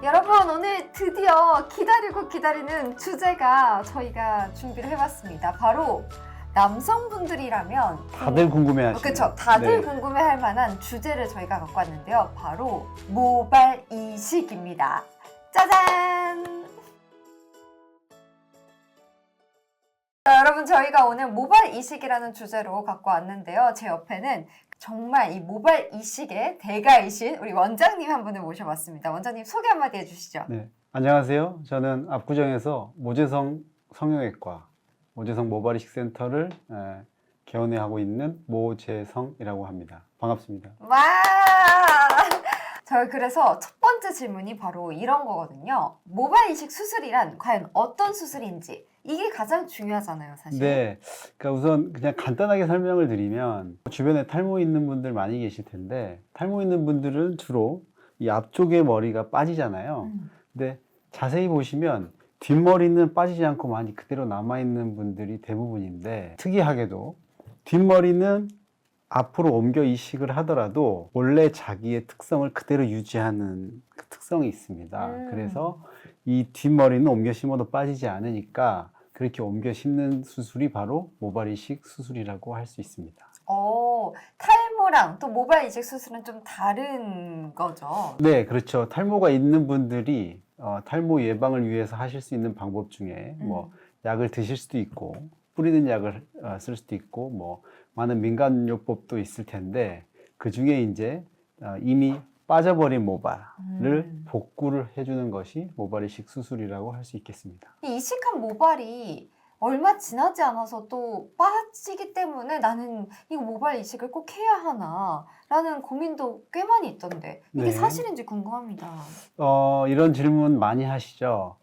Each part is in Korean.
여러분, 오늘 드디어 기다리고 기다리는 주제가 저희가 준비를 해봤습니다. 바로 남성분들이라면 다들 궁금해하시죠. 그렇죠. 다들 네. 궁금해할 만한 주제를 저희가 갖고 왔는데요. 바로 모발 이식입니다. 짜잔! 자, 여러분, 저희가 오늘 모발 이식이라는 주제로 갖고 왔는데요. 제 옆에는 정말 이 모발 이식의 대가이신 우리 원장님 한 분을 모셔봤습니다. 원장님 소개 한마디 해주시죠. 네. 안녕하세요. 저는 압구정에서 모재성 성형외과, 모재성 모발이식 센터를 개원하고 있는 모재성이라고 합니다. 반갑습니다. 와! 저희 그래서 첫 번째 질문이 바로 이런 거거든요. 모발 이식 수술이란 과연 어떤 수술인지 이게 가장 중요하잖아요, 사실. 네. 그러니까 우선 그냥 간단하게 설명을 드리면 주변에 탈모 있는 분들 많이 계실 텐데 탈모 있는 분들은 주로 이 앞쪽에 머리가 빠지잖아요. 근데 자세히 보시면 뒷머리는 빠지지 않고 많이 그대로 남아있는 분들이 대부분인데 특이하게도 뒷머리는 앞으로 옮겨 이식을 하더라도 원래 자기의 특성을 그대로 유지하는 그 특성이 있습니다. 그래서 이 뒷머리는 옮겨 심어도 빠지지 않으니까 그렇게 옮겨 심는 수술이 바로 모발 이식 수술이라고 할 수 있습니다. 탈모랑 또 모발 이식 수술은 좀 다른 거죠? 네, 그렇죠. 탈모가 있는 분들이 탈모 예방을 위해서 하실 수 있는 방법 중에 뭐 약을 드실 수도 있고 뿌리는 약을 쓸 수도 있고 뭐 많은 민간요법도 있을 텐데 그 중에 이제 이미 빠져버린 모발을 복구를 해주는 것이 모발 이식 수술이라고 할 수 있겠습니다. 이 이식한 모발이 얼마 지나지 않아서 또 빠지기 때문에 나는 이거 모발 이식을 꼭 해야 하나 라는 고민도 꽤 많이 있던데 이게 네. 사실인지 궁금합니다. 이런 질문 많이 하시죠.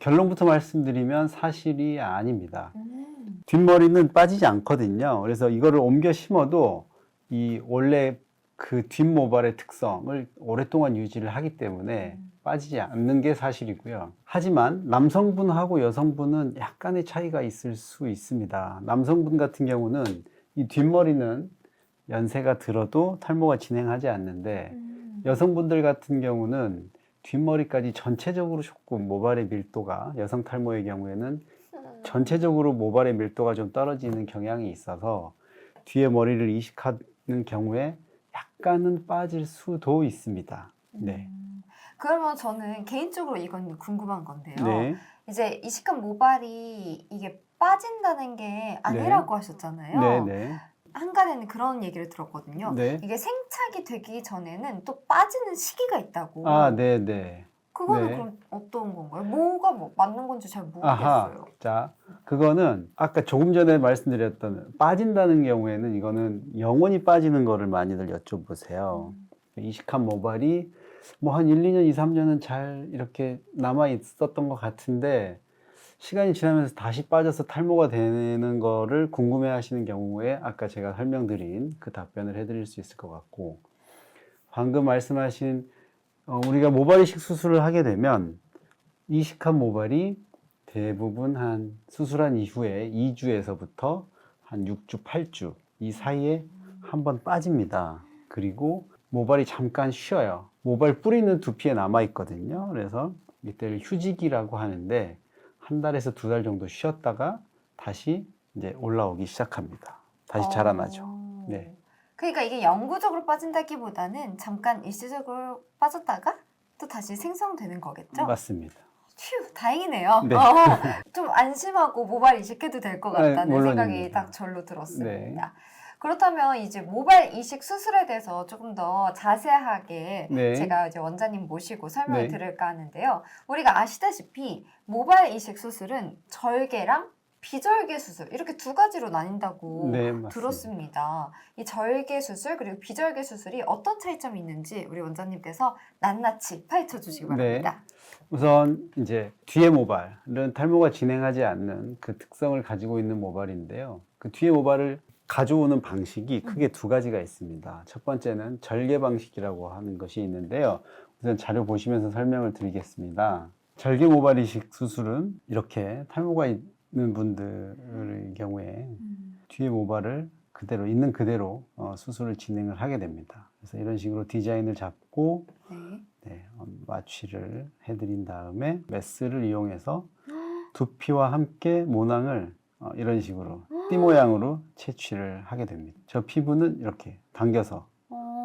결론부터 말씀드리면 사실이 아닙니다. 뒷머리는 빠지지 않거든요. 그래서 이거를 옮겨 심어도 이 원래 그 뒷모발의 특성을 오랫동안 유지를 하기 때문에 빠지지 않는 게 사실이고요. 하지만 남성분하고 여성분은 약간의 차이가 있을 수 있습니다. 남성분 같은 경우는 이 뒷머리는 연세가 들어도 탈모가 진행하지 않는데 여성분들 같은 경우는 뒷머리까지 전체적으로 조금 모발의 밀도가 여성 탈모의 경우에는 전체적으로 모발의 밀도가 좀 떨어지는 경향이 있어서 뒤에 머리를 이식하는 경우에 약간은 빠질 수도 있습니다. 네. 그러면 저는 개인적으로 이건 궁금한 건데요. 네. 이제 이식한 모발이 이게 빠진다는 게 아니라고 하셨잖아요. 네. 네. 한간에는 그런 얘기를 들었거든요. 네. 이게 생착이 되기 전에는 또 빠지는 시기가 있다고. 아, 네, 네. 그거는 네. 그럼 어떤 건가요? 뭐가 뭐 맞는 건지 잘 아하. 모르겠어요. 자, 그거는 아까 조금 전에 말씀드렸던 빠진다는 경우에는 이거는 영원히 빠지는 거를 많이들 여쭤보세요. 이식한 모발이 뭐 한 1, 2년, 2, 3년은 잘 이렇게 남아 있었던 것 같은데 시간이 지나면서 다시 빠져서 탈모가 되는 거를 궁금해 하시는 경우에 아까 제가 설명드린 그 답변을 해드릴 수 있을 것 같고 방금 말씀하신 우리가 모발 이식 수술을 하게 되면 이식한 모발이 대부분 한 수술한 이후에 2주에서부터 한 6주, 8주 이 사이에 한번 빠집니다. 그리고 모발이 잠깐 쉬어요. 모발 뿌리는 두피에 남아 있거든요. 그래서 이때를 휴지기라고 하는데 한 달에서 2달 정도 쉬었다가 다시 이제 올라오기 시작합니다. 다시 자라나죠. 네. 그러니까 이게 영구적으로 빠진다기보다는 잠깐 일시적으로 빠졌다가 또 다시 생성되는 거겠죠? 맞습니다. 휴, 다행이네요. 네. 좀 안심하고 모발 이식해도 될 것 네, 같다는 생각이 물론입니다. 딱 절로 들었습니다. 네. 그렇다면 이제 모발 이식 수술에 대해서 조금 더 자세하게 네. 제가 이제 원장님 모시고 설명을 네. 드릴까 하는데요. 우리가 아시다시피 모발 이식 수술은 절개랑 비절개 수술 이렇게 두 가지로 나뉜다고 네, 맞습니다. 들었습니다. 이 절개 수술 그리고 비절개 수술이 어떤 차이점이 있는지 우리 원장님께서 낱낱이 파헤쳐 주시기 바랍니다. 우선 이제 뒤에 모발은 탈모가 진행하지 않는 그 특성을 가지고 있는 모발인데요. 그 뒤에 모발을 가져오는 방식이 크게 두 가지가 있습니다. 첫 번째는 절개 방식이라고 하는 것이 있는데요. 우선 자료 보시면서 설명을 드리겠습니다. 절개 모발 이식 수술은 이렇게 탈모가 있는 분들의 경우에 뒤에 모발을 그대로 있는 그대로 수술을 진행을 하게 됩니다. 그래서 이런 식으로 디자인을 잡고 네. 네, 마취를 해드린 다음에 메스를 이용해서 두피와 함께 모낭을 이런 식으로 띠 모양으로 채취를 하게 됩니다. 저 피부는 이렇게 당겨서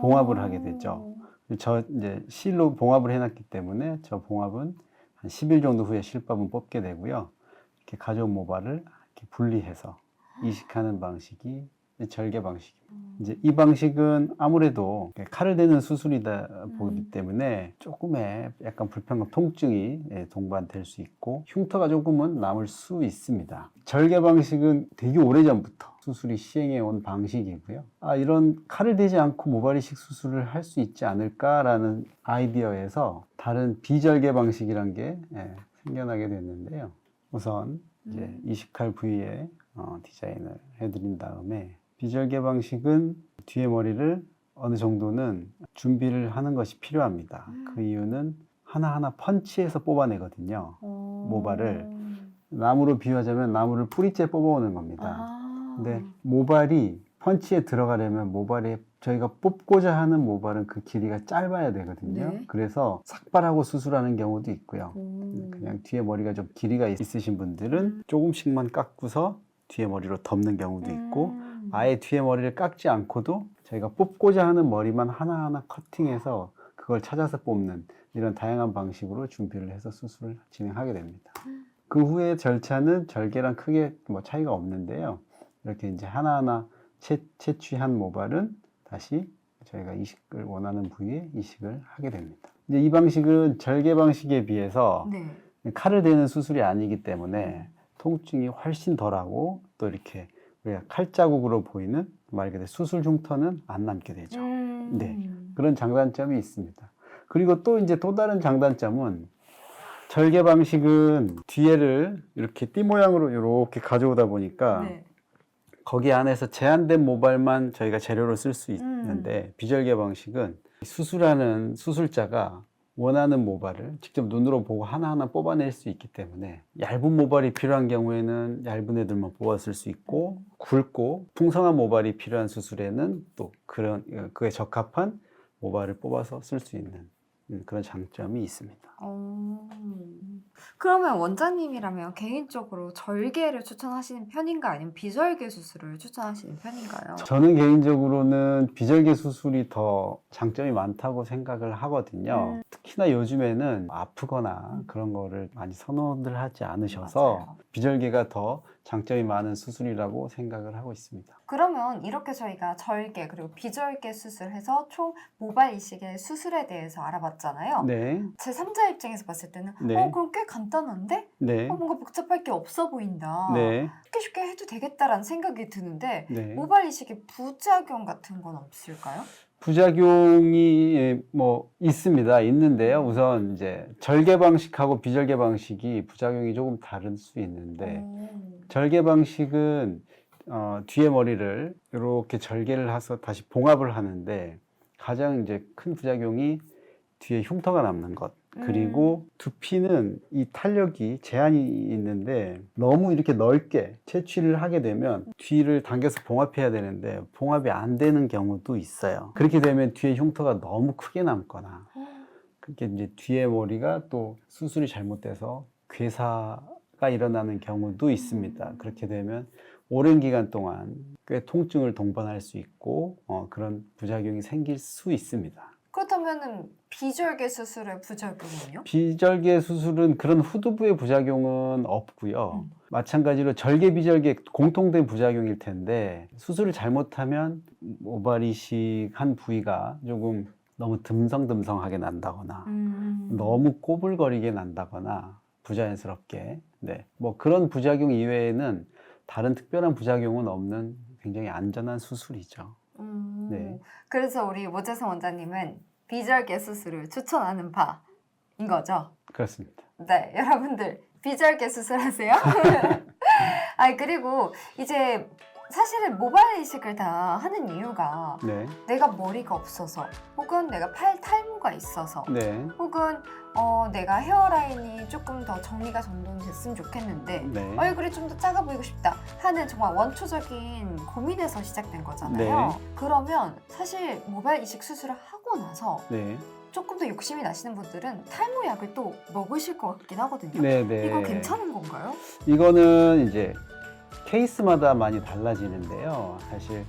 봉합을 하게 되죠. 저 이제 실로 봉합을 해놨기 때문에 저 봉합은 한 10일 정도 후에 실밥은 뽑게 되고요. 이렇게 가져온 모발을 이렇게 분리해서 이식하는 방식이 절개 방식입니다. 이제 이 방식은 아무래도 칼을 대는 수술이다 보기 때문에 조금의 약간 불편감, 통증이 동반될 수 있고 흉터가 조금은 남을 수 있습니다. 절개 방식은 되게 오래전부터 수술이 시행해 온 방식이고요. 이런 칼을 대지 않고 모발 이식 수술을 할 수 있지 않을까라는 아이디어에서 다른 비절개 방식이란 게 생겨나게 됐는데요. 우선 이제 이식할 부위에 디자인을 해드린 다음에 비절개 방식은 뒤에 머리를 어느 정도는 준비를 하는 것이 필요합니다. 그 이유는 하나하나 펀치해서 뽑아내거든요. 모발을 나무로 비유하자면 나무를 뿌리째 뽑아오는 겁니다. 근데 모발이 펀치에 들어가려면 모발에 저희가 뽑고자 하는 모발은 그 길이가 짧아야 되거든요. 네. 그래서 삭발하고 수술하는 경우도 있고요. 그냥 뒤에 머리가 좀 길이가 있으신 분들은 조금씩만 깎고서 뒤에 머리로 덮는 경우도 있고 아예 뒤에 머리를 깎지 않고도 저희가 뽑고자 하는 머리만 하나하나 커팅해서 그걸 찾아서 뽑는 이런 다양한 방식으로 준비를 해서 수술을 진행하게 됩니다. 그 후에 절차는 절개랑 크게 뭐 차이가 없는데요. 이렇게 이제 하나하나 채취한 모발은 다시 저희가 이식을 원하는 부위에 이식을 하게 됩니다. 이제 이 방식은 절개 방식에 비해서 칼을 대는 수술이 아니기 때문에 통증이 훨씬 덜하고 또 이렇게 우리가 칼자국으로 보이는 말 그대로 수술 흉터는 안 남게 되죠. 네, 그런 장단점이 있습니다. 그리고 또 이제 또 다른 장단점은 절개 방식은 뒤에를 이렇게 띠 모양으로 이렇게 가져오다 보니까 거기 안에서 제한된 모발만 저희가 재료로 쓸 수 있는데 비절개 방식은 수술하는 수술자가 원하는 모발을 직접 눈으로 보고 하나하나 뽑아낼 수 있기 때문에 얇은 모발이 필요한 경우에는 얇은 애들만 뽑아 쓸 수 있고 굵고 풍성한 모발이 필요한 수술에는 또 그에 적합한 모발을 뽑아서 쓸 수 있는 그런 장점이 있습니다. 그러면 원장님이라면 개인적으로 절개를 추천하시는 편인가 아니면 비절개 수술을 추천하시는 편인가요? 저는 개인적으로는 비절개 수술이 더 장점이 많다고 생각을 하거든요. 특히나 요즘에는 아프거나 그런 거를 많이 선호를 하지 않으셔서 맞아요. 비절개가 더 장점이 많은 수술이라고 생각을 하고 있습니다. 그러면 이렇게 저희가 절개 그리고 비절개 수술해서 총 모발 이식의 수술에 대해서 알아봤잖아요. 네, 제 3자 입장에서 봤을 때는 네. 그럼 꽤 간단한데? 네, 뭔가 복잡할 게 없어 보인다. 네, 쉽게 해도 되겠다라는 생각이 드는데 네. 모발 이식의 부작용 같은 건 없을까요? 부작용이 뭐 있는데요. 우선 이제 절개 방식하고 비절개 방식이 부작용이 조금 다를 수 있는데 절개 방식은 뒤에 머리를 이렇게 절개를 해서 다시 봉합을 하는데 가장 이제 큰 부작용이 뒤에 흉터가 남는 것. 그리고 두피는 이 탄력이 제한이 있는데 너무 이렇게 넓게 채취를 하게 되면 뒤를 당겨서 봉합해야 되는데 봉합이 안 되는 경우도 있어요. 그렇게 되면 뒤에 흉터가 너무 크게 남거나 그게 이제 뒤에 머리가 또 수술이 잘못돼서 괴사가 일어나는 경우도 있습니다. 그렇게 되면 오랜 기간 동안 꽤 통증을 동반할 수 있고 그런 부작용이 생길 수 있습니다. 그렇다면 비절개 수술의 부작용은요? 비절개 수술은 그런 후두부의 부작용은 없고요. 마찬가지로 절개, 비절개 공통된 부작용일 텐데 수술을 잘못하면 모발 이식한 부위가 조금 너무 듬성듬성하게 난다거나 너무 꼬불거리게 난다거나 부자연스럽게 뭐 그런 부작용 이외에는 다른 특별한 부작용은 없는 굉장히 안전한 수술이죠. 네. 그래서 우리 모재성 원장님은 비절개 수술을 추천하는 바인 거죠? 그렇습니다. 네, 여러분들 비절개 수술하세요. 그리고 이제 사실은 모발 이식을 다 하는 이유가 네. 내가 머리가 없어서 혹은 내가 팔 탈모가 있어서 네. 혹은 내가 헤어라인이 조금 더 정리가 정돈됐으면 좋겠는데 네. 얼굴이 좀 더 작아 보이고 싶다 하는 정말 원초적인 고민에서 시작된 거잖아요. 네. 그러면 사실 모발 이식 수술을 하고 나서 네. 조금 더 욕심이 나시는 분들은 탈모약을 또 먹으실 것 같긴 하거든요. 네네. 이거 괜찮은 건가요? 이거는 이제 케이스마다 많이 달라지는데요. 사실